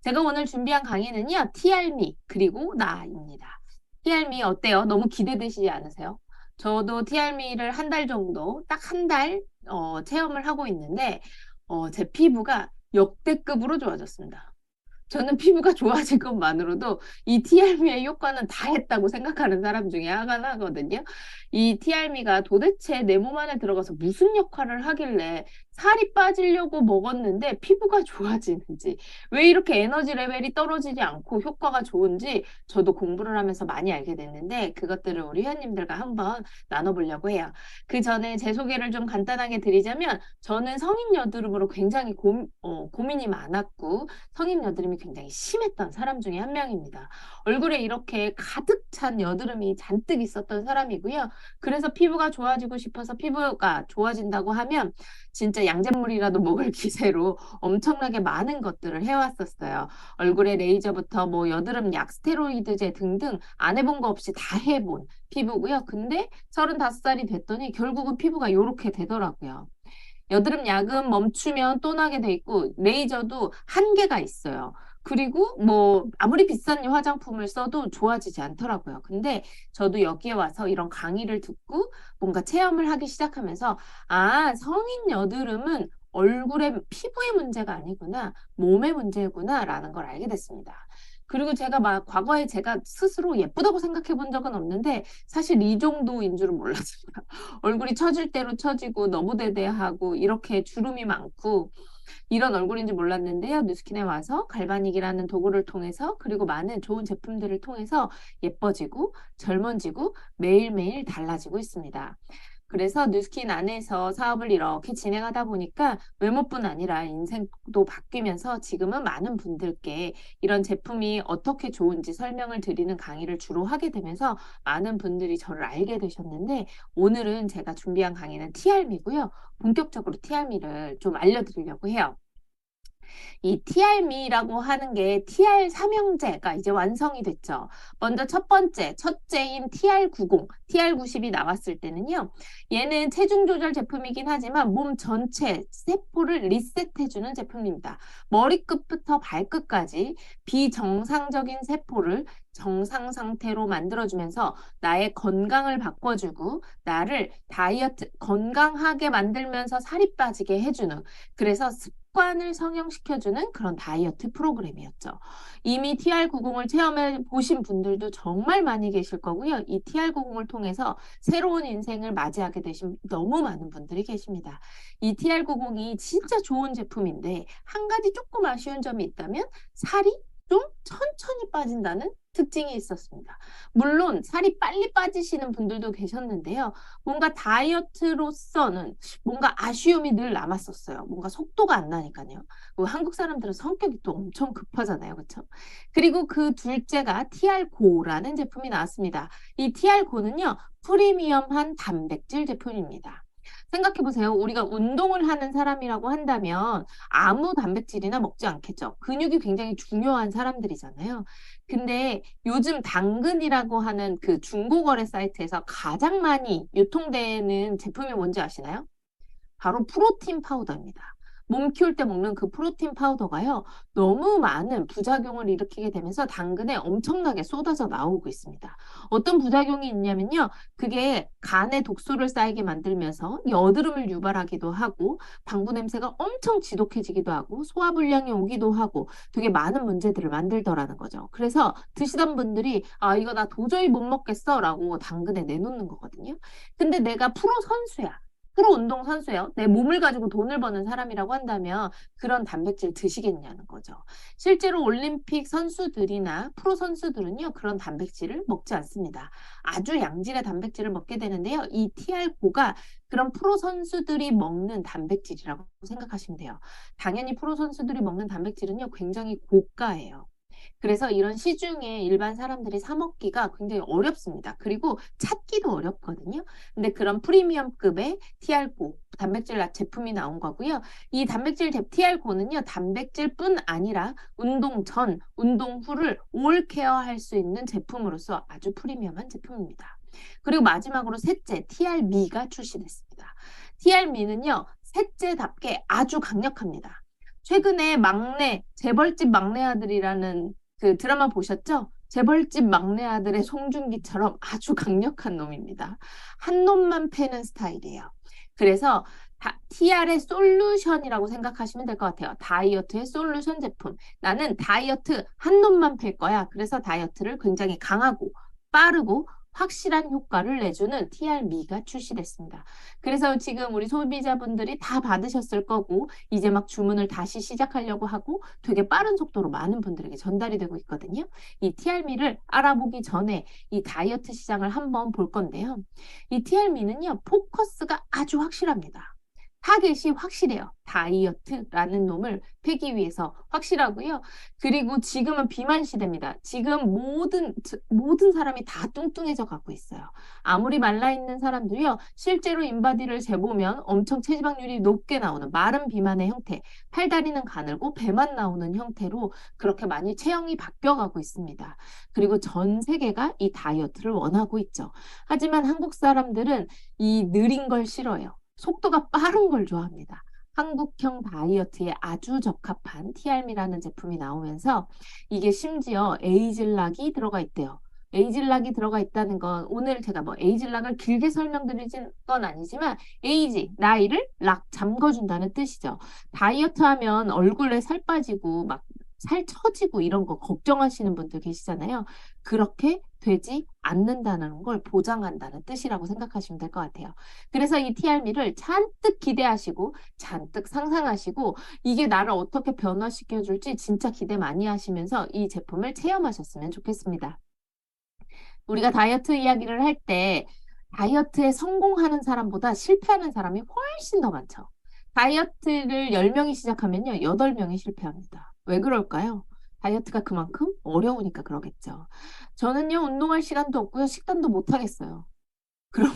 제가 오늘 준비한 강의는요, TRM이 그리고 나입니다. TRM이 어때요? 너무 기대되시지 않으세요? 저도 TRM이를 한 달 정도, 딱 한 달, 체험을 하고 있는데, 제 피부가 역대급으로 좋아졌습니다. 저는 피부가 좋아진 것만으로도 이 TRM의 효과는 다 했다고 생각하는 사람 중에 하나거든요. 이 TRM가 도대체 내 몸 안에 들어가서 무슨 역할을 하길래 살이 빠지려고 먹었는데 피부가 좋아지는지, 왜 이렇게 에너지 레벨이 떨어지지 않고 효과가 좋은지 저도 공부를 하면서 많이 알게 됐는데 그것들을 우리 회원님들과 한번 나눠보려고 해요. 그 전에 제 소개를 좀 간단하게 드리자면 저는 성인 여드름으로 굉장히 고민이 많았고 성인 여드름이 굉장히 심했던 사람 중에 한 명입니다. 얼굴에 이렇게 가득 찬 여드름이 잔뜩 있었던 사람이고요. 그래서 피부가 좋아지고 싶어서 피부가 좋아진다고 하면 진짜 양잿물이라도 먹을 기세로 엄청나게 많은 것들을 해왔었어요. 얼굴에 레이저부터 뭐 여드름 약, 스테로이드제 등등 안 해본 거 없이 다 해본 피부고요. 근데 35살이 됐더니 결국은 피부가 이렇게 되더라고요. 여드름 약은 멈추면 또 나게 돼 있고 레이저도 한계가 있어요. 그리고 뭐 아무리 비싼 화장품을 써도 좋아지지 않더라고요. 근데 저도 여기에 와서 이런 강의를 듣고 뭔가 체험을 하기 시작하면서 아, 성인 여드름은 얼굴의 피부의 문제가 아니구나, 몸의 문제구나라는 걸 알게 됐습니다. 그리고 제가 막 과거에 제가 스스로 예쁘다고 생각해 본 적은 없는데 사실 이 정도인 줄은 몰랐습니다. 얼굴이 처질 대로 처지고 너무대대하고 이렇게 주름이 많고 이런 얼굴인지 몰랐는데요. 뉴스킨에 와서 갈바닉이라는 도구를 통해서 그리고 많은 좋은 제품들을 통해서 예뻐지고 젊어지고 매일매일 달라지고 있습니다. 그래서 뉴스킨 안에서 사업을 이렇게 진행하다 보니까 외모뿐 아니라 인생도 바뀌면서 지금은 많은 분들께 이런 제품이 어떻게 좋은지 설명을 드리는 강의를 주로 하게 되면서 많은 분들이 저를 알게 되셨는데 오늘은 제가 준비한 강의는 TRM이고요. 본격적으로 TRM을 좀 알려드리려고 해요. 이 TRM이라고 하는 게 TR 삼형제가 이제 완성이 됐죠. 먼저 첫째인 TR90, TR90이 나왔을 때는요. 얘는 체중 조절 제품이긴 하지만 몸 전체 세포를 리셋해주는 제품입니다. 머리끝부터 발끝까지 비정상적인 세포를 정상 상태로 만들어주면서 나의 건강을 바꿔주고 나를 다이어트 건강하게 만들면서 살이 빠지게 해주는 그래서 습관을 성형시켜주는 그런 다이어트 프로그램이었죠. 이미 TR90을 체험해 보신 분들도 정말 많이 계실 거고요. 이 TR90을 통해서 새로운 인생을 맞이하게 되신 너무 많은 분들이 계십니다. 이 TR90이 진짜 좋은 제품인데 한 가지 조금 아쉬운 점이 있다면 살이 좀 천천히 빠진다는 특징이 있었습니다. 물론 살이 빨리 빠지시는 분들도 계셨는데요. 뭔가 다이어트로서는 뭔가 아쉬움이 늘 남았었어요. 뭔가 속도가 안 나니까요. 그리고 한국 사람들은 성격이 또 엄청 급하잖아요. 그렇죠? 그리고 그 둘째가 TR고라는 제품이 나왔습니다. 이 TR고는요. 프리미엄한 단백질 제품입니다. 생각해보세요. 우리가 운동을 하는 사람이라고 한다면 아무 단백질이나 먹지 않겠죠. 근육이 굉장히 중요한 사람들이잖아요. 근데 요즘 당근이라고 하는 그 중고거래 사이트에서 가장 많이 유통되는 제품이 뭔지 아시나요? 바로 프로틴 파우더입니다. 몸 키울 때 먹는 그 프로틴 파우더가요, 너무 많은 부작용을 일으키게 되면서 당근에 엄청나게 쏟아져 나오고 있습니다. 어떤 부작용이 있냐면요, 그게 간에 독소를 쌓이게 만들면서 여드름을 유발하기도 하고, 방부 냄새가 엄청 지독해지기도 하고, 소화불량이 오기도 하고, 되게 많은 문제들을 만들더라는 거죠. 그래서 드시던 분들이, 아, 이거 나 도저히 못 먹겠어 라고 당근에 내놓는 거거든요. 근데 내가 프로 선수야. 프로 운동 선수예요. 내 몸을 가지고 돈을 버는 사람이라고 한다면 그런 단백질 드시겠냐는 거죠. 실제로 올림픽 선수들이나 프로 선수들은요, 그런 단백질을 먹지 않습니다. 아주 양질의 단백질을 먹게 되는데요. 이 TR고가 그런 프로 선수들이 먹는 단백질이라고 생각하시면 돼요. 당연히 프로 선수들이 먹는 단백질은요, 굉장히 고가예요. 그래서 이런 시중에 일반 사람들이 사 먹기가 굉장히 어렵습니다. 그리고 찾기도 어렵거든요. 근데 그런 프리미엄급의 TR고 단백질 제품이 나온 거고요. 이 단백질 TR고는요, 단백질뿐 아니라 운동 전, 운동 후를 올 케어할 수 있는 제품으로서 아주 프리미엄한 제품입니다. 그리고 마지막으로 셋째, TR미가 출시됐습니다. TR미는요, 셋째답게 아주 강력합니다. 최근에 재벌집 막내 아들이라는 그 드라마 보셨죠? 재벌집 막내 아들의 송중기처럼 아주 강력한 놈입니다. 한 놈만 패는 스타일이에요. 그래서 TR의 솔루션이라고 생각하시면 될 것 같아요. 다이어트의 솔루션 제품. 나는 다이어트 한 놈만 팰 거야. 그래서 다이어트를 굉장히 강하고 빠르고 확실한 효과를 내주는 TR미가 출시됐습니다. 그래서 지금 우리 소비자분들이 다 받으셨을 거고 이제 막 주문을 다시 시작하려고 하고 되게 빠른 속도로 많은 분들에게 전달이 되고 있거든요. 이 TR미를 알아보기 전에 이 다이어트 시장을 한번 볼 건데요. 이 TR미는요, 포커스가 아주 확실합니다. 타겟이 확실해요. 다이어트라는 놈을 패기 위해서 확실하고요. 그리고 지금은 비만 시대입니다. 지금 모든 사람이 다 뚱뚱해져 갖고 있어요. 아무리 말라있는 사람들이요. 실제로 인바디를 재보면 엄청 체지방률이 높게 나오는 마른 비만의 형태, 팔다리는 가늘고 배만 나오는 형태로 그렇게 많이 체형이 바뀌어가고 있습니다. 그리고 전 세계가 이 다이어트를 원하고 있죠. 하지만 한국 사람들은 이 느린 걸 싫어해요. 속도가 빠른 걸 좋아합니다. 한국형 다이어트에 아주 적합한 TR미라는 제품이 나오면서 이게 심지어 에이즐락이 들어가 있대요. 에이즐락이 들어가 있다는 건 오늘 제가 뭐 에이즐락을 길게 설명드리진 건 아니지만 에이지, 나이를 락 잠궈준다는 뜻이죠. 다이어트 하면 얼굴에 살 빠지고 막 살 처지고 이런 거 걱정하시는 분들 계시잖아요. 그렇게 되지 않는다는 걸 보장한다는 뜻이라고 생각하시면 될 것 같아요. 그래서 이 TR미를 잔뜩 기대하시고 잔뜩 상상하시고 이게 나를 어떻게 변화시켜 줄지 진짜 기대 많이 하시면서 이 제품을 체험하셨으면 좋겠습니다. 우리가 다이어트 이야기를 할 때 다이어트에 성공하는 사람보다 실패하는 사람이 훨씬 더 많죠. 다이어트를 10명이 시작하면요, 8명이 실패합니다. 왜 그럴까요? 다이어트가 그만큼 어려우니까 그러겠죠. 저는요, 운동할 시간도 없고요, 식단도 못 하겠어요. 그러면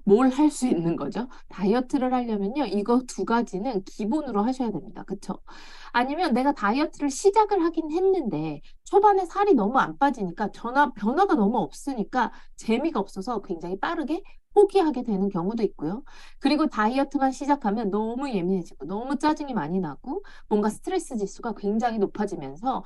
뭘 할 수 있는 거죠? 다이어트를 하려면요, 이거 두 가지는 기본으로 하셔야 됩니다. 그쵸? 아니면 내가 다이어트를 시작을 하긴 했는데, 초반에 살이 너무 안 빠지니까, 변화가 너무 없으니까, 재미가 없어서 굉장히 빠르게 포기하게 되는 경우도 있고요. 그리고 다이어트만 시작하면 너무 예민해지고, 너무 짜증이 많이 나고, 뭔가 스트레스 지수가 굉장히 높아지면서,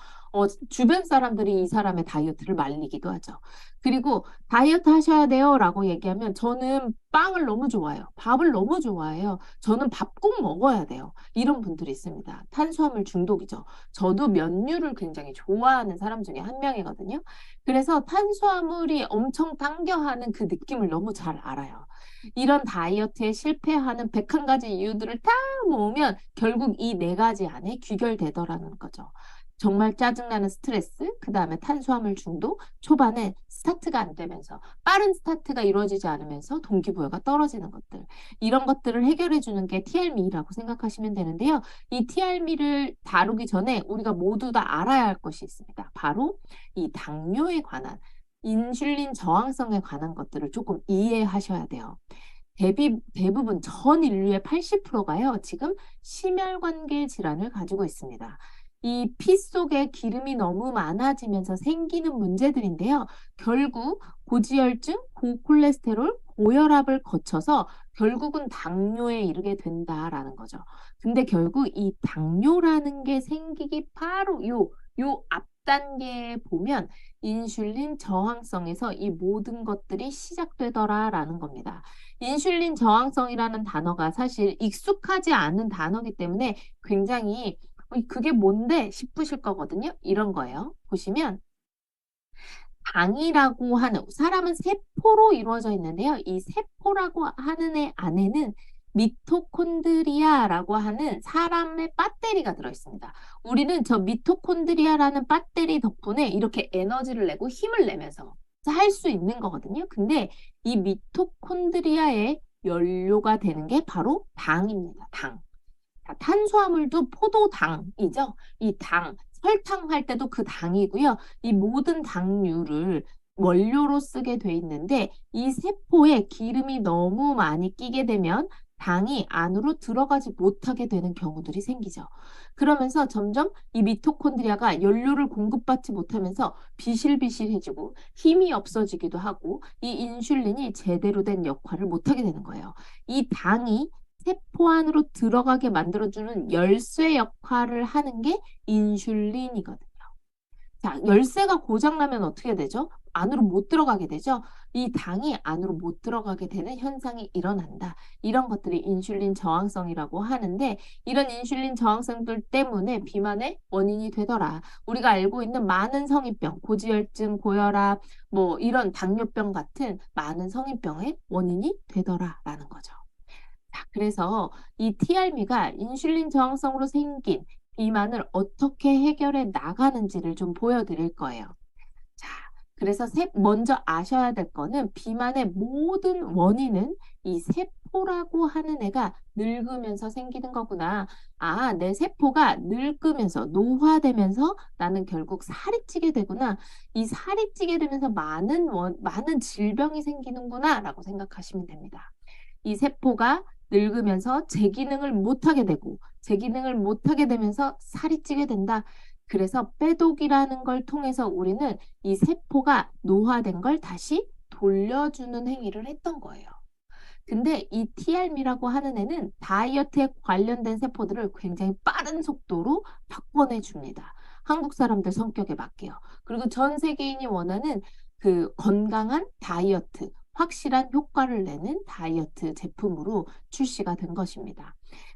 주변 사람들이 이 사람의 다이어트를 말리기도 하죠. 그리고 다이어트 하셔야 돼요 라고 얘기하면 저는 빵을 너무 좋아해요. 밥을 너무 좋아해요. 저는 밥 꼭 먹어야 돼요. 이런 분들이 있습니다. 탄수화물 중독이죠. 저도 면류를 굉장히 좋아하는 사람 중에 한 명이거든요. 그래서 탄수화물이 엄청 당겨하는 그 느낌을 너무 잘 알아요. 이런 다이어트에 실패하는 101가지 이유들을 다 모으면 결국 이 네 가지 안에 귀결되더라는 거죠. 정말 짜증나는 스트레스, 그 다음에 탄수화물 중독, 초반에 스타트가 안 되면서 빠른 스타트가 이루어지지 않으면서 동기부여가 떨어지는 것들. 이런 것들을 해결해 주는 게 TR미라고 생각하시면 되는데요. 이 TR미를 다루기 전에 우리가 모두 다 알아야 할 것이 있습니다. 바로 이 당뇨에 관한, 인슐린 저항성에 관한 것들을 조금 이해하셔야 돼요. 대부분 전 인류의 80%가요, 지금 심혈관계 질환을 가지고 있습니다. 이 피 속에 기름이 너무 많아지면서 생기는 문제들인데요. 결국 고지혈증, 고콜레스테롤, 고혈압을 거쳐서 결국은 당뇨에 이르게 된다라는 거죠. 근데 결국 이 당뇨라는 게 생기기 바로 요 앞단계에 보면 인슐린 저항성에서 이 모든 것들이 시작되더라라는 겁니다. 인슐린 저항성이라는 단어가 사실 익숙하지 않은 단어이기 때문에 굉장히 그게 뭔데 싶으실 거거든요. 이런 거예요. 보시면 당이라고 하는 사람은 세포로 이루어져 있는데요. 이 세포라고 하는 애 안에는 미토콘드리아라고 하는 사람의 배터리가 들어있습니다. 우리는 저 미토콘드리아라는 배터리 덕분에 이렇게 에너지를 내고 힘을 내면서 할 수 있는 거거든요. 근데 이 미토콘드리아의 연료가 되는 게 바로 당입니다. 당. 자, 탄수화물도 포도당이죠. 이 당, 설탕 할 때도 그 당이고요. 이 모든 당류를 원료로 쓰게 돼 있는데 이 세포에 기름이 너무 많이 끼게 되면 당이 안으로 들어가지 못하게 되는 경우들이 생기죠. 그러면서 점점 이 미토콘드리아가 연료를 공급받지 못하면서 비실비실해지고 힘이 없어지기도 하고 이 인슐린이 제대로 된 역할을 못하게 되는 거예요. 이 당이 세포 안으로 들어가게 만들어주는 열쇠 역할을 하는 게 인슐린이거든요. 자, 열쇠가 고장나면 어떻게 되죠? 안으로 못 들어가게 되죠? 이 당이 안으로 못 들어가게 되는 현상이 일어난다. 이런 것들이 인슐린 저항성이라고 하는데 이런 인슐린 저항성들 때문에 비만의 원인이 되더라. 우리가 알고 있는 많은 성인병, 고지혈증, 고혈압, 뭐 이런 당뇨병 같은 많은 성인병의 원인이 되더라라는 거죠. 자, 그래서 이 TRM가 인슐린 저항성으로 생긴 비만을 어떻게 해결해 나가는지를 좀 보여드릴 거예요. 자, 그래서 먼저 아셔야 될 거는 비만의 모든 원인은 이 세포라고 하는 애가 늙으면서 생기는 거구나. 아, 내 세포가 늙으면서 노화되면서 나는 결국 살이 찌게 되구나. 이 살이 찌게 되면서 많은 질병이 생기는구나 라고 생각하시면 됩니다. 이 세포가 늙으면서 제 기능을 못하게 되고 제 기능을 못하게 되면서 살이 찌게 된다. 그래서 빼독이라는 걸 통해서 우리는 이 세포가 노화된 걸 다시 돌려주는 행위를 했던 거예요. 근데 이 TRM이라고 하는 애는 다이어트에 관련된 세포들을 굉장히 빠른 속도로 바꿔내 줍니다. 한국 사람들 성격에 맞게요. 그리고 전 세계인이 원하는 그 건강한 다이어트, 확실한 효과를 내는 다이어트 제품으로 출시가 된 것입니다.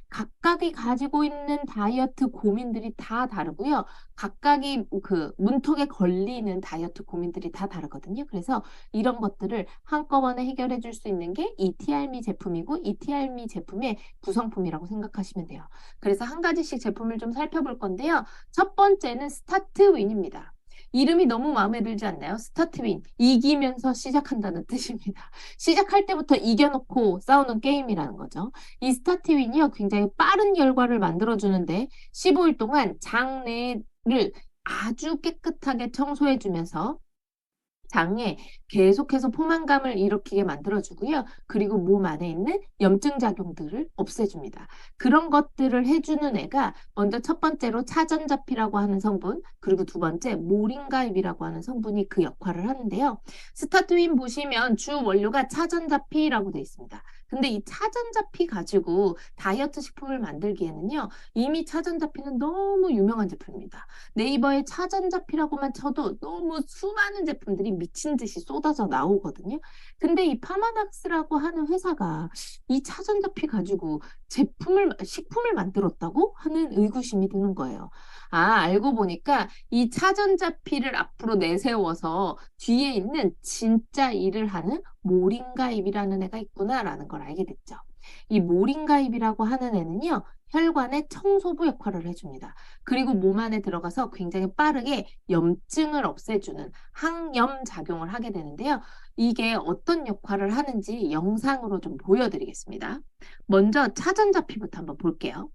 각각이 가지고 있는 다이어트 고민들이 다 다르고요. 각각이 그 문턱에 걸리는 다이어트 고민들이 다 다르거든요. 그래서 이런 것들을 한꺼번에 해결해 줄 수 있는 게 이 TRM이 제품이고 이 TRM이 제품의 구성품이라고 생각하시면 돼요. 그래서 한 가지씩 제품을 좀 살펴볼 건데요. 첫 번째는 스타트윈입니다. 이름이 너무 마음에 들지 않나요? 스타트윈. 이기면서 시작한다는 뜻입니다. 시작할 때부터 이겨놓고 싸우는 게임이라는 거죠. 이 스타트윈이요, 굉장히 빠른 결과를 만들어주는데 15일 동안 장내를 아주 깨끗하게 청소해주면서 장에 계속해서 포만감을 일으키게 만들어주고요. 그리고 몸 안에 있는 염증 작용들을 없애줍니다. 그런 것들을 해주는 애가 먼저 첫 번째로 차전자피라고 하는 성분, 그리고 두 번째 모링가입이라고 하는 성분이 그 역할을 하는데요. 스타트윈 보시면 주 원료가 차전자피라고 되어 있습니다. 근데 이 차전자피 가지고 다이어트 식품을 만들기에는요. 이미 차전자피는 너무 유명한 제품입니다. 네이버에 차전자피라고만 쳐도 너무 수많은 제품들이 미친 듯이 쏟아져 나오거든요. 근데 이 파마닥스라고 하는 회사가 이 차전자피 가지고 식품을 만들었다고 하는 의구심이 드는 거예요. 아, 알고 보니까 이 차전자피를 앞으로 내세워서 뒤에 있는 진짜 일을 하는 모링가입이라는 애가 있구나라는 걸 알게 됐죠. 이 모링가입이라고 하는 애는요, 혈관의 청소부 역할을 해줍니다. 그리고 몸 안에 들어가서 굉장히 빠르게 염증을 없애주는 항염 작용을 하게 되는데요. 이게 어떤 역할을 하는지 영상으로 좀 보여드리겠습니다. 먼저 차전자피부터 한번 볼게요.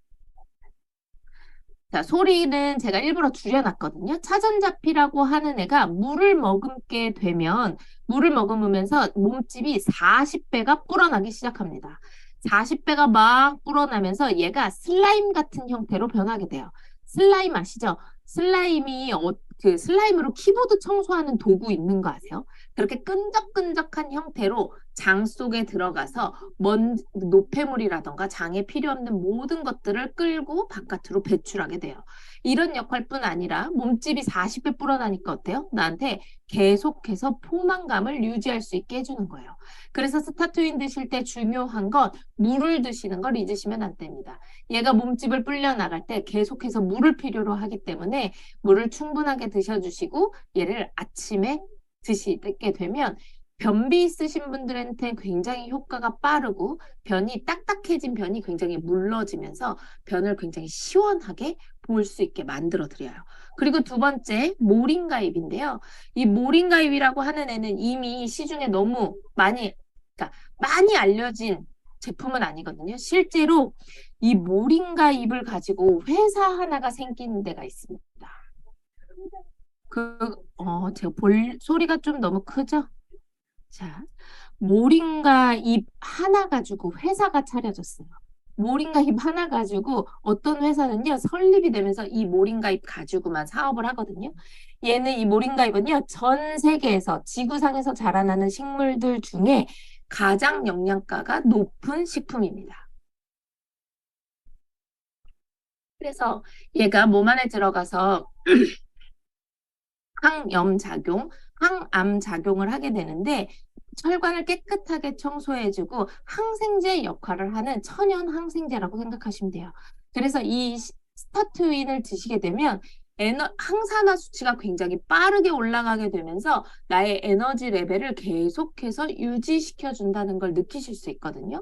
자, 소리는 제가 일부러 줄여놨거든요. 차전자피라고 하는 애가 물을 머금으면서 몸집이 40배가 불어나기 시작합니다. 40배가 막 불어나면서 얘가 슬라임 같은 형태로 변하게 돼요. 슬라임 아시죠? 그 슬라임으로 키보드 청소하는 도구 있는 거 아세요? 그렇게 끈적끈적한 형태로 장 속에 들어가서 노폐물이라던가 장에 필요 없는 모든 것들을 끌고 바깥으로 배출하게 돼요. 이런 역할뿐 아니라 몸집이 40배 불어나니까 어때요? 나한테 계속해서 포만감을 유지할 수 있게 해주는 거예요. 그래서 스타트윈 드실 때 중요한 건 물을 드시는 걸 잊으시면 안 됩니다. 얘가 몸집을 불려 나갈 때 계속해서 물을 필요로 하기 때문에 물을 충분하게 드셔주시고 얘를 아침에 드시게 되면 변비 있으신 분들한테 굉장히 효과가 빠르고 변이 딱딱해진 변이 굉장히 물러지면서 변을 굉장히 시원하게 볼 수 있게 만들어 드려요. 그리고 두 번째 모링가입인데요. 이 모링가입이라고 하는 애는 이미 시중에 너무 그러니까 많이 알려진 제품은 아니거든요. 실제로 이 모링가입을 가지고 회사 하나가 생긴 데가 있습니다. 제가 소리가 좀 너무 크죠? 자, 모링가 잎 하나 가지고 회사가 차려졌어요. 모링가 잎 하나 가지고 어떤 회사는요, 설립이 되면서 이 모링가 잎 가지고만 사업을 하거든요. 이 모링가 잎은요, 전 세계에서, 지구상에서 자라나는 식물들 중에 가장 영양가가 높은 식품입니다. 그래서 얘가 몸 안에 들어가서 항염작용, 항암작용을 하게 되는데 혈관을 깨끗하게 청소해주고 항생제 역할을 하는 천연 항생제라고 생각하시면 돼요. 그래서 이 스타트윈을 드시게 되면 항산화 수치가 굉장히 빠르게 올라가게 되면서 나의 에너지 레벨을 계속해서 유지시켜 준다는 걸 느끼실 수 있거든요.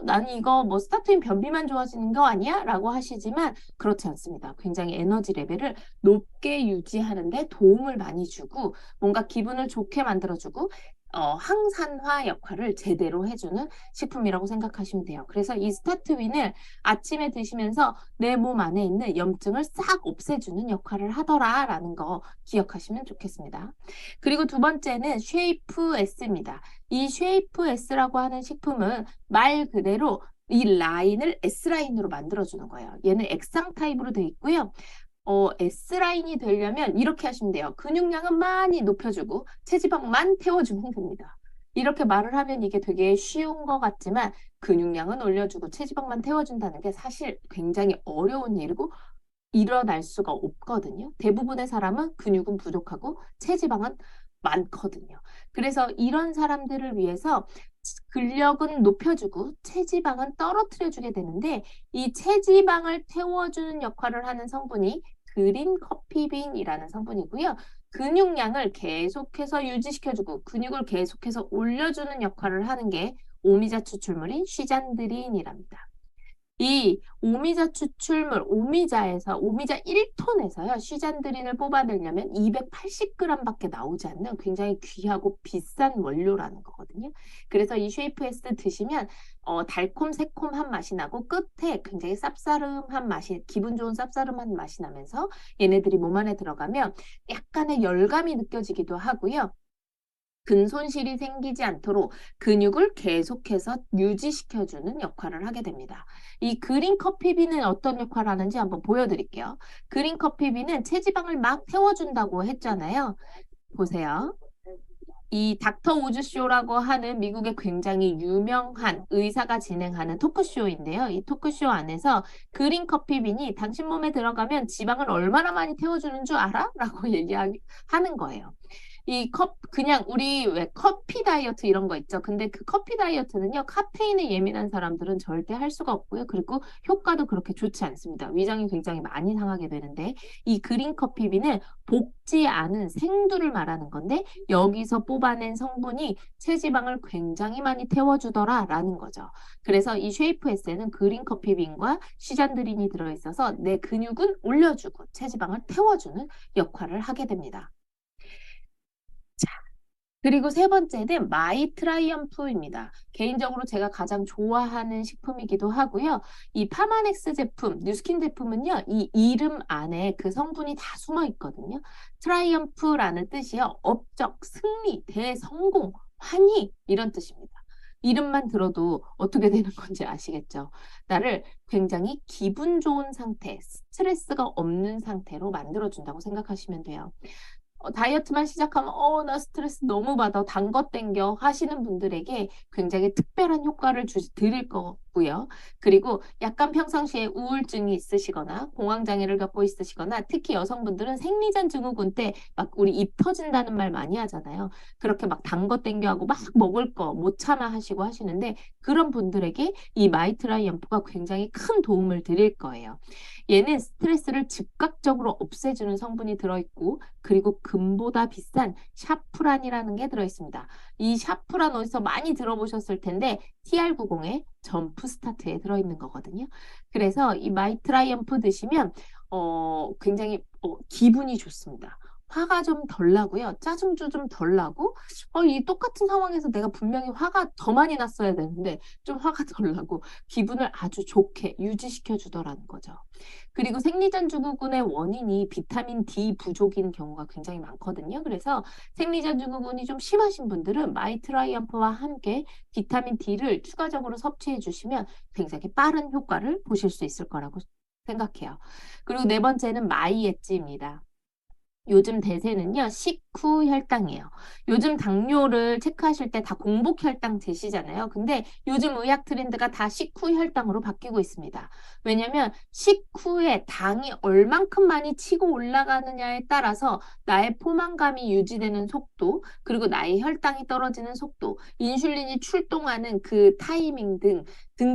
나는 이거 뭐 스타트윈 변비만 좋아지는 거 아니야? 라고 하시지만 그렇지 않습니다. 굉장히 에너지 레벨을 높게 유지하는데 도움을 많이 주고 뭔가 기분을 좋게 만들어주고 항산화 역할을 제대로 해주는 식품이라고 생각하시면 돼요. 그래서 이 스타트윈을 아침에 드시면서 내 몸 안에 있는 염증을 싹 없애주는 역할을 하더라라는 거 기억하시면 좋겠습니다. 그리고 두 번째는 쉐이프 S입니다. 이 쉐이프 S라고 하는 식품은 말 그대로 이 라인을 S라인으로 만들어주는 거예요. 얘는 액상 타입으로 되어 있고요. S라인이 되려면 이렇게 하시면 돼요. 근육량은 많이 높여주고 체지방만 태워주면 됩니다. 이렇게 말을 하면 이게 되게 쉬운 것 같지만 근육량은 올려주고 체지방만 태워준다는 게 사실 굉장히 어려운 일이고 일어날 수가 없거든요. 대부분의 사람은 근육은 부족하고 체지방은 많거든요. 그래서 이런 사람들을 위해서 근력은 높여주고 체지방은 떨어뜨려주게 되는데 이 체지방을 태워주는 역할을 하는 성분이 그린 커피빈이라는 성분이고요. 근육량을 계속해서 유지시켜주고 근육을 계속해서 올려주는 역할을 하는 게 오미자 추출물인 쉬잔드린이랍니다. 이 오미자 추출물, 오미자 1톤에서요, 쉬잔드린을 뽑아내려면 280g밖에 나오지 않는 굉장히 귀하고 비싼 원료라는 거거든요. 그래서 이 쉐이프 S 드시면 달콤 새콤한 맛이 나고 끝에 굉장히 쌉싸름한 맛이, 기분 좋은 쌉싸름한 맛이 나면서 얘네들이 몸 안에 들어가면 약간의 열감이 느껴지기도 하고요. 근손실이 생기지 않도록 근육을 계속해서 유지시켜주는 역할을 하게 됩니다. 이 그린 커피빈은 어떤 역할을 하는지 한번 보여드릴게요. 그린 커피빈은 체지방을 막 태워준다고 했잖아요. 보세요. 이 닥터 우즈 쇼라고 하는 미국의 굉장히 유명한 의사가 진행하는 토크쇼인데요. 이 토크쇼 안에서 그린 커피빈이 당신 몸에 들어가면 지방을 얼마나 많이 태워주는 줄 알아? 라고 얘기하는 거예요. 그냥 우리 왜 커피 다이어트 이런 거 있죠. 근데 그 커피 다이어트는요, 카페인에 예민한 사람들은 절대 할 수가 없고요. 그리고 효과도 그렇게 좋지 않습니다. 위장이 굉장히 많이 상하게 되는데, 이 그린 커피비는 볶지 않은 생두를 말하는 건데, 여기서 뽑아낸 성분이 체지방을 굉장히 많이 태워주더라라는 거죠. 그래서 이 쉐이프 에세는 그린 커피빈과 시잔드린이 들어있어서 내 근육은 올려주고 체지방을 태워주는 역할을 하게 됩니다. 그리고 세 번째는 마이 트라이엄프입니다. 개인적으로 제가 가장 좋아하는 식품이기도 하고요. 이 파마넥스 제품, 뉴스킨 제품은요, 이 이름 안에 그 성분이 다 숨어 있거든요. 트라이엄프라는 뜻이요. 업적, 승리, 대성공, 환희 이런 뜻입니다. 이름만 들어도 어떻게 되는 건지 아시겠죠? 나를 굉장히 기분 좋은 상태, 스트레스가 없는 상태로 만들어준다고 생각하시면 돼요. 다이어트만 시작하면 나 스트레스 너무 받아 단 거 땡겨 하시는 분들에게 굉장히 특별한 효과를 드릴 거고요. 그리고 약간 평상시에 우울증이 있으시거나 공황장애를 겪고 있으시거나 특히 여성분들은 생리전 증후군 때 막 우리 입 터진다는 말 많이 하잖아요. 그렇게 막 단 거 땡겨 하고 막 먹을 거 못 참아 하시고 하시는데 그런 분들에게 이 마이트라이엄프가 굉장히 큰 도움을 드릴 거예요. 얘는 스트레스를 즉각적으로 없애주는 성분이 들어있고 그리고 금보다 비싼 샤프란이라는 게 들어있습니다. 이 샤프란 어디서 많이 들어보셨을 텐데 TR90의 점프 스타트에 들어있는 거거든요. 그래서 이 마이트라이엄프 드시면 굉장히 기분이 좋습니다. 화가 좀 덜 나고요. 짜증도 좀 덜 나고, 이 똑같은 상황에서 내가 분명히 화가 더 많이 났어야 되는데, 좀 화가 덜 나고, 기분을 아주 좋게 유지시켜 주더라는 거죠. 그리고 생리전 증후군의 원인이 비타민 D 부족인 경우가 굉장히 많거든요. 그래서 생리전 증후군이 좀 심하신 분들은 마이트라이엄프와 함께 비타민 D를 추가적으로 섭취해 주시면 굉장히 빠른 효과를 보실 수 있을 거라고 생각해요. 그리고 네 번째는 마이 엣지입니다. 요즘 대세는요, 식후 혈당이에요. 요즘 당뇨를 체크하실 때 다 공복 혈당 재시잖아요. 근데 요즘 의학 트렌드가 다 식후 혈당으로 바뀌고 있습니다. 왜냐면 식후에 당이 얼만큼 많이 치고 올라가느냐에 따라서 나의 포만감이 유지되는 속도, 그리고 나의 혈당이 떨어지는 속도, 인슐린이 출동하는 그 타이밍 등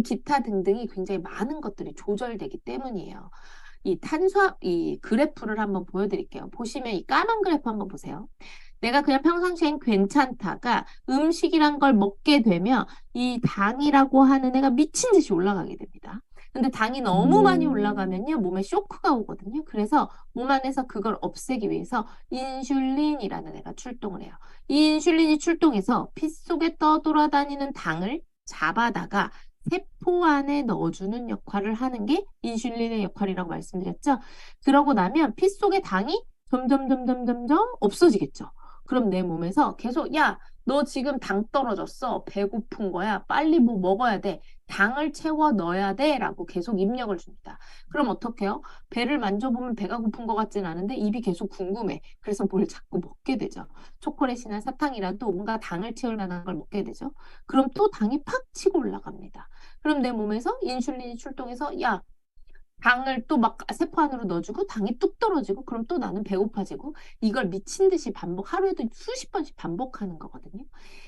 기타 등등이 굉장히 많은 것들이 조절되기 때문이에요. 이 그래프를 한번 보여드릴게요. 보시면 이 까만 그래프 한번 보세요. 내가 그냥 평상시엔 괜찮다가 음식이란 걸 먹게 되면 이 당이라고 하는 애가 미친 듯이 올라가게 됩니다. 근데 당이 너무 많이 올라가면요, 몸에 쇼크가 오거든요. 그래서 몸 안에서 그걸 없애기 위해서 인슐린이라는 애가 출동을 해요. 이 인슐린이 출동해서 피 속에 떠돌아다니는 당을 잡아다가 세포 안에 넣어주는 역할을 하는 게 인슐린의 역할이라고 말씀드렸죠. 그러고 나면 피 속의 당이 점점 없어지겠죠. 그럼 내 몸에서 계속 야, 너 지금 당 떨어졌어. 배고픈 거야. 빨리 뭐 먹어야 돼. 당을 채워 넣어야 돼. 라고 계속 입력을 줍니다. 그럼 어떡해요? 배를 만져보면 배가 고픈 것 같진 않은데 입이 계속 궁금해. 그래서 뭘 자꾸 먹게 되죠. 초콜릿이나 사탕이라도 뭔가 당을 채울 만한 걸 먹게 되죠. 그럼 또 당이 팍 치고 올라갑니다. 그럼 내 몸에서 인슐린이 출동해서 야, 당을 또 막 세포 안으로 넣어주고 당이 뚝 떨어지고 그럼 또 나는 배고파지고 이걸 미친 듯이 하루에도 수십 번씩 반복하는 거거든요.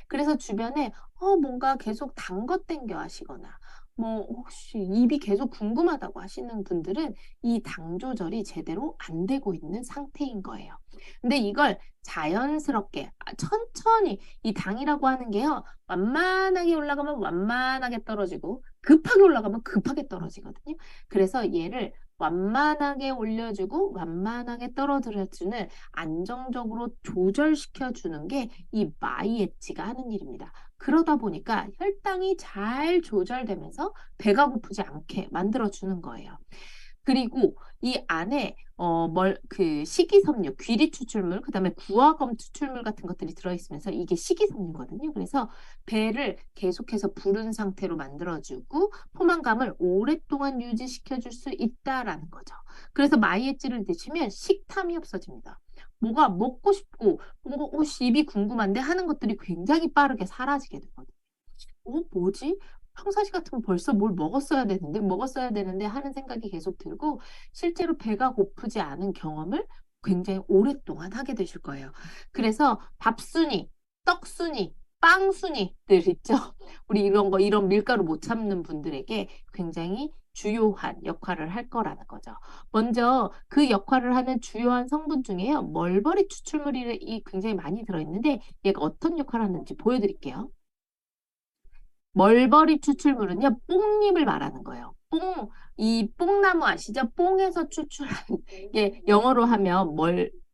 그래서 주변에 뭔가 계속 단 거 땡겨 하시거나 뭐 혹시 입이 계속 궁금하다고 하시는 분들은 이 당 조절이 제대로 안 되고 있는 상태인 거예요. 근데 이걸 자연스럽게 천천히 이 당이라고 하는 게요. 완만하게 올라가면 완만하게 떨어지고 급하게 올라가면 급하게 떨어지거든요. 그래서 얘를 완만하게 올려주고 완만하게 떨어뜨려주는 안정적으로 조절시켜주는 게 이 마이 엣지가 하는 일입니다. 그러다 보니까 혈당이 잘 조절되면서 배가 고프지 않게 만들어주는 거예요. 그리고 이 안에 그 식이섬유, 귀리 추출물, 그다음에 구화검 추출물 같은 것들이 들어있으면서 이게 식이섬유거든요. 그래서 배를 계속해서 부른 상태로 만들어주고 포만감을 오랫동안 유지시켜줄 수 있다라는 거죠. 그래서 마이애찌를 드시면 식탐이 없어집니다. 뭐가 먹고 싶고, 입이 궁금한데 하는 것들이 굉장히 빠르게 사라지게 되거든요. 뭐지? 평상시 같으면 벌써 뭘 먹었어야 되는데 하는 생각이 계속 들고, 실제로 배가 고프지 않은 경험을 굉장히 오랫동안 하게 되실 거예요. 그래서 밥순이, 떡순이, 빵순이들 있죠? 우리 이런 밀가루 못 참는 분들에게 굉장히 주요한 역할을 할 거라는 거죠. 먼저 그 역할을 하는 주요한 성분 중에요. 멀버리 추출물이 굉장히 많이 들어있는데 얘가 어떤 역할을 하는지 보여드릴게요. 멀버리 추출물은요, 뽕잎을 말하는 거예요. 이 뽕나무 아시죠? 뽕에서 추출한, 게 영어로 하면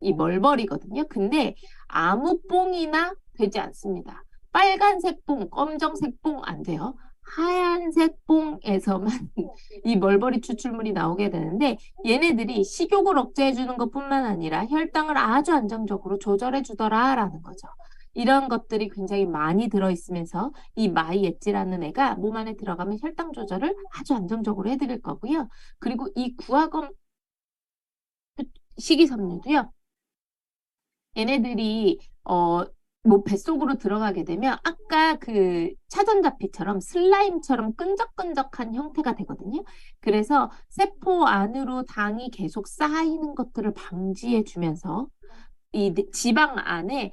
이 멀버리거든요. 근데 아무 뽕이나 되지 않습니다. 빨간색 뽕, 검정색 뽕 안 돼요. 하얀색 뽕에서만 이 멀버리 추출물이 나오게 되는데 얘네들이 식욕을 억제해 주는 것뿐만 아니라 혈당을 아주 안정적으로 조절해 주더라라는 거죠. 이런 것들이 굉장히 많이 들어있으면서 이 마이 엣지라는 애가 몸 안에 들어가면 혈당 조절을 아주 안정적으로 해드릴 거고요. 그리고 이 구화검 식이섬유도요. 얘네들이 뭐 뱃속으로 들어가게 되면 아까 그 차전자피처럼 슬라임처럼 끈적끈적한 형태가 되거든요. 그래서 세포 안으로 당이 계속 쌓이는 것들을 방지해 주면서 이 지방 안에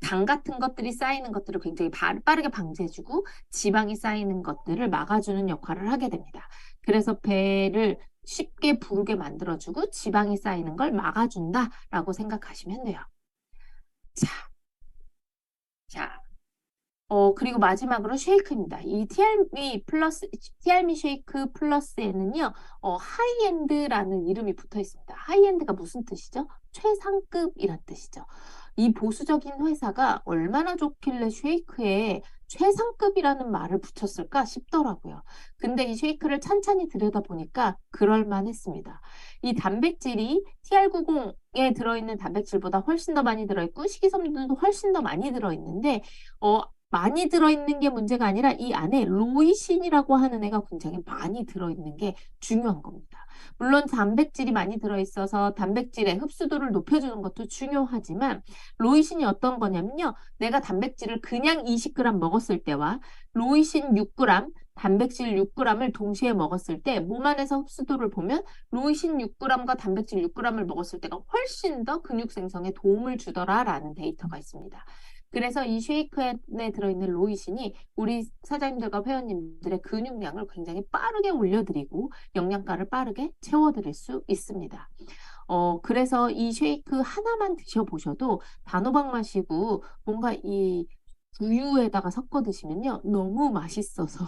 당 같은 것들이 쌓이는 것들을 굉장히 빠르게 방지해주고 지방이 쌓이는 것들을 막아주는 역할을 하게 됩니다. 그래서 배를 쉽게 부르게 만들어주고 지방이 쌓이는 걸 막아준다라고 생각하시면 돼요. 자, 자, 그리고 마지막으로 쉐이크입니다. 이 TR미 쉐이크 플러스에는요, 하이엔드라는 이름이 붙어 있습니다. 하이엔드가 무슨 뜻이죠? 최상급이란 뜻이죠. 이 보수적인 회사가 얼마나 좋길래 쉐이크에 최상급이라는 말을 붙였을까 싶더라고요. 근데 이 쉐이크를 찬찬히 들여다보니까 그럴만했습니다. 이 단백질이 TR90에 들어있는 단백질보다 훨씬 더 많이 들어있고 식이섬유도 훨씬 더 많이 들어있는데 많이 들어있는 게 문제가 아니라 이 안에 로이신이라고 하는 애가 굉장히 많이 들어있는 게 중요한 겁니다. 물론 단백질이 많이 들어있어서 단백질의 흡수도를 높여주는 것도 중요하지만 로이신이 어떤 거냐면요. 내가 단백질을 그냥 20g 먹었을 때와 로이신 6g, 단백질 6g을 동시에 먹었을 때 몸 안에서 흡수도를 보면 로이신 6g과 단백질 6g을 먹었을 때가 훨씬 더 근육 생성에 도움을 주더라라는 데이터가 있습니다. 그래서 이 쉐이크에 들어있는 로이신이 우리 사장님들과 회원님들의 근육량을 굉장히 빠르게 올려드리고 영양가를 빠르게 채워드릴 수 있습니다. 그래서 이 쉐이크 하나만 드셔보셔도 단호박 마시고 뭔가 이 우유에다가 섞어 드시면요. 너무 맛있어서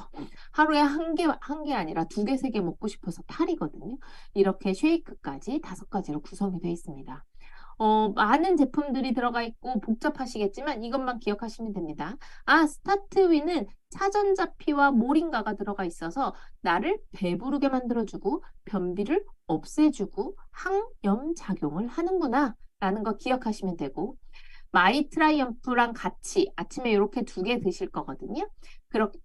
하루에 한 개 아니라 두 개, 세 개 먹고 싶어서 탈이거든요. 이렇게 쉐이크까지 5가지로 구성이 되어 있습니다. 많은 제품들이 들어가 있고 복잡하시겠지만 이것만 기억하시면 됩니다. 스타트위는 차전자피와 모링가가 들어가 있어서 나를 배부르게 만들어주고 변비를 없애주고 항염 작용을 하는구나 라는 거 기억하시면 되고 마이 트라이엄프랑 같이 아침에 이렇게 2개 드실 거거든요.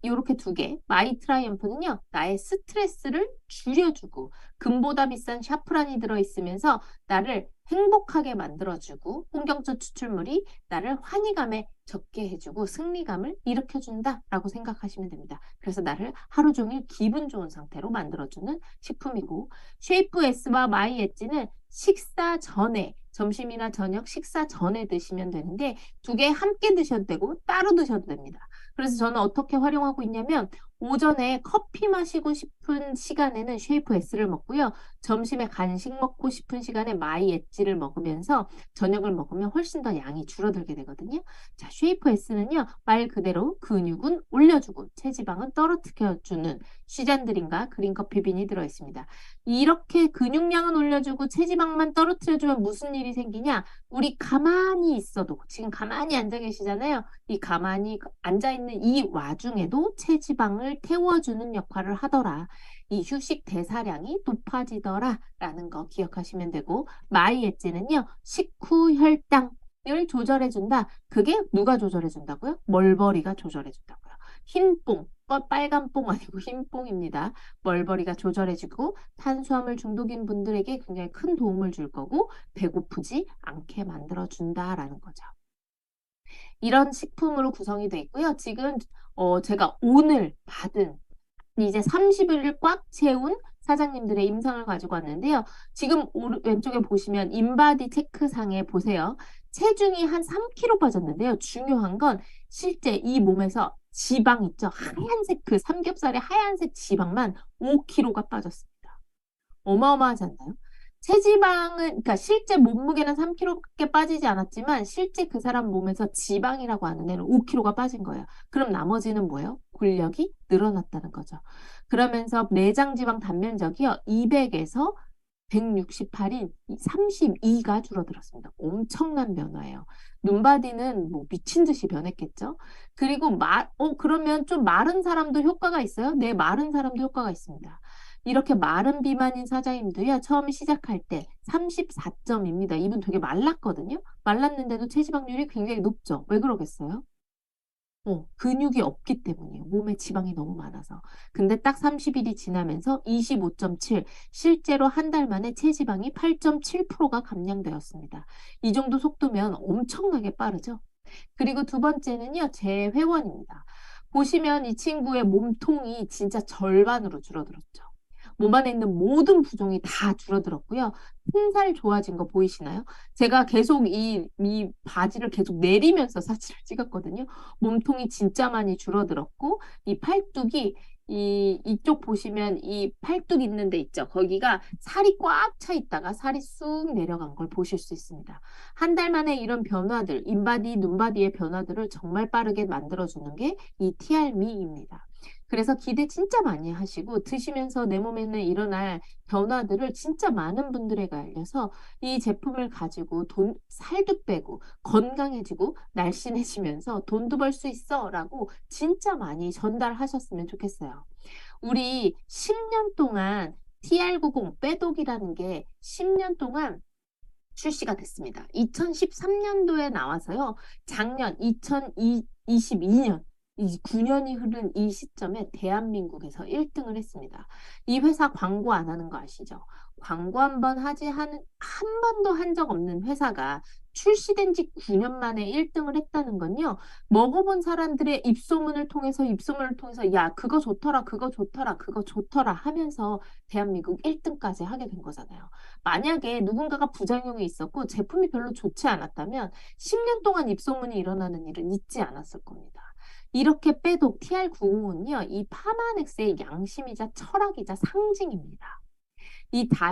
이렇게 2개. 마이 트라이엄프는요, 나의 스트레스를 줄여주고, 금보다 비싼 샤프란이 들어있으면서 나를 행복하게 만들어주고, 홍경초 추출물이 나를 환희감에 적게 해주고, 승리감을 일으켜준다라고 생각하시면 됩니다. 그래서 나를 하루 종일 기분 좋은 상태로 만들어주는 식품이고, 쉐이프 S와 마이 엣지는 식사 전에, 점심이나 저녁 식사 전에 드시면 되는데 2개 함께 드셔도 되고 따로 드셔도 됩니다. 그래서 저는 어떻게 활용하고 있냐면 오전에 커피 마시고 싶은 시간에는 쉐이프 S를 먹고요. 점심에 간식 먹고 싶은 시간에 마이 엣지를 먹으면서 저녁을 먹으면 훨씬 더 양이 줄어들게 되거든요. 자, 쉐이프 S는요. 말 그대로 근육은 올려주고 체지방은 떨어뜨려주는 시잔드림과 그린커피 빈이 들어있습니다. 이렇게 근육량은 올려주고 체지방만 떨어뜨려주면 무슨 일이 생기냐? 우리 가만히 있어도 지금 가만히 앉아 계시잖아요. 이 가만히 앉아 있는 이 와중에도 체지방을 태워주는 역할을 하더라. 이 휴식 대사량이 높아지더라라는 거 기억하시면 되고 마이 엣지는요. 식후 혈당을 조절해준다. 그게 누가 조절해준다고요? 멀버리가 조절해준다고요. 흰 뽕, 빨간 뽕 아니고 흰 뽕입니다. 멀버리가 조절해주고 탄수화물 중독인 분들에게 굉장히 큰 도움을 줄 거고 배고프지 않게 만들어준다라는 거죠. 이런 식품으로 구성이 되어 있고요. 지금 제가 오늘 받은 이제 30일을 꽉 채운 사장님들의 임상을 가지고 왔는데요. 지금 왼쪽에 보시면 인바디 체크상에 보세요. 체중이 한 3kg 빠졌는데요. 중요한 건 실제 이 몸에서 지방 있죠. 하얀색 그 삼겹살의 하얀색 지방만 5kg가 빠졌습니다. 어마어마하지 않나요? 체지방은, 그러니까 실제 몸무게는 3kg밖에 빠지지 않았지만 실제 그 사람 몸에서 지방이라고 하는 애는 5kg가 빠진 거예요. 그럼 나머지는 뭐예요? 근력이 늘어났다는 거죠. 그러면서 내장 지방 단면적이요. 200에서 168인 32가 줄어들었습니다. 엄청난 변화예요. 눈바디는 뭐 미친 듯이 변했겠죠? 그리고 그러면 좀 마른 사람도 효과가 있어요? 네, 마른 사람도 효과가 있습니다. 이렇게 마른 비만인 사장님도요, 처음 시작할 때 34점입니다. 이분 되게 말랐거든요? 말랐는데도 체지방률이 굉장히 높죠? 왜 그러겠어요? 근육이 없기 때문이에요. 몸에 지방이 너무 많아서. 근데 딱 30일이 지나면서 25.7, 실제로 한 달 만에 체지방이 8.7%가 감량되었습니다. 이 정도 속도면 엄청나게 빠르죠? 그리고 두 번째는요, 제 회원입니다. 보시면 이 친구의 몸통이 진짜 절반으로 줄어들었죠. 몸 안에 있는 모든 부종이 다 줄어들었고요. 튼살 좋아진 거 보이시나요? 제가 계속 이 바지를 계속 내리면서 사진을 찍었거든요. 몸통이 진짜 많이 줄어들었고, 이 팔뚝이 이쪽 보시면 이 팔뚝 있는 데 있죠. 거기가 살이 꽉 차 있다가 살이 쑥 내려간 걸 보실 수 있습니다. 한 달 만에 이런 변화들, 인바디, 눈바디의 변화들을 정말 빠르게 만들어주는 게 이 티알미입니다. 그래서 기대 진짜 많이 하시고 드시면서 내 몸에는 일어날 변화들을 진짜 많은 분들에게 알려서 이 제품을 가지고 살도 빼고 건강해지고 날씬해지면서 돈도 벌 수 있어 라고 진짜 많이 전달하셨으면 좋겠어요. 우리 10년 동안 TR90 빼독이라는 게 10년 동안 출시가 됐습니다. 2013년도에 나와서요. 작년 2022년, 이 9년이 흐른 이 시점에 대한민국에서 1등을 했습니다. 이 회사 광고 안 하는 거 아시죠? 광고 한 번 하지 한 번도 한 적 없는 회사가 출시된 지 9년 만에 1등을 했다는 건요. 먹어본 사람들의 입소문을 통해서 야, 그거 좋더라, 그거 좋더라, 그거 좋더라 하면서 대한민국 1등까지 하게 된 거잖아요. 만약에 누군가가 부작용이 있었고 제품이 별로 좋지 않았다면 10년 동안 입소문이 일어나는 일은 있지 않았을 겁니다. 이렇게 빼도 TR905는요, 이 파마넥스의 양심이자 철학이자 상징입니다.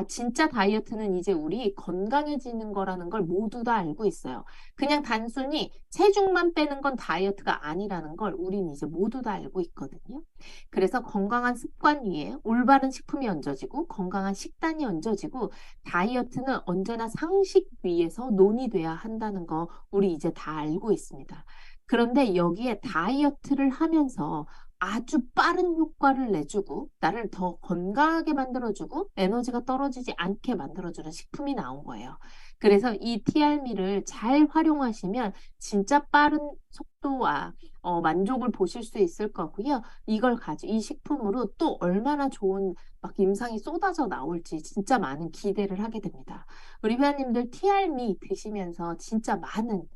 진짜 다이어트는 이제 우리 건강해지는 거라는 걸 모두 다 알고 있어요. 그냥 단순히 체중만 빼는 건 다이어트가 아니라는 걸 우린 이제 모두 다 알고 있거든요. 그래서 건강한 습관 위에 올바른 식품이 얹어지고 건강한 식단이 얹어지고 다이어트는 언제나 상식 위에서 논의돼야 한다는 거 우리 이제 다 알고 있습니다. 그런데 여기에 다이어트를 하면서 아주 빠른 효과를 내주고 나를 더 건강하게 만들어주고 에너지가 떨어지지 않게 만들어주는 식품이 나온 거예요. 그래서 이 TRM를 잘 활용하시면 진짜 빠른 속도와 만족을 보실 수 있을 거고요. 이 식품으로 또 얼마나 좋은 막 임상이 쏟아져 나올지 진짜 많은 기대를 하게 됩니다. 우리 회원님들 TRM 드시면서 진짜 많은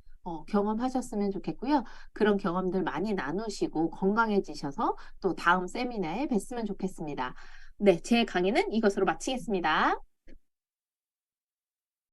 경험하셨으면 좋겠고요. 그런 경험들 많이 나누시고 건강해지셔서 또 다음 세미나에 뵀으면 좋겠습니다. 네, 제 강의는 이것으로 마치겠습니다.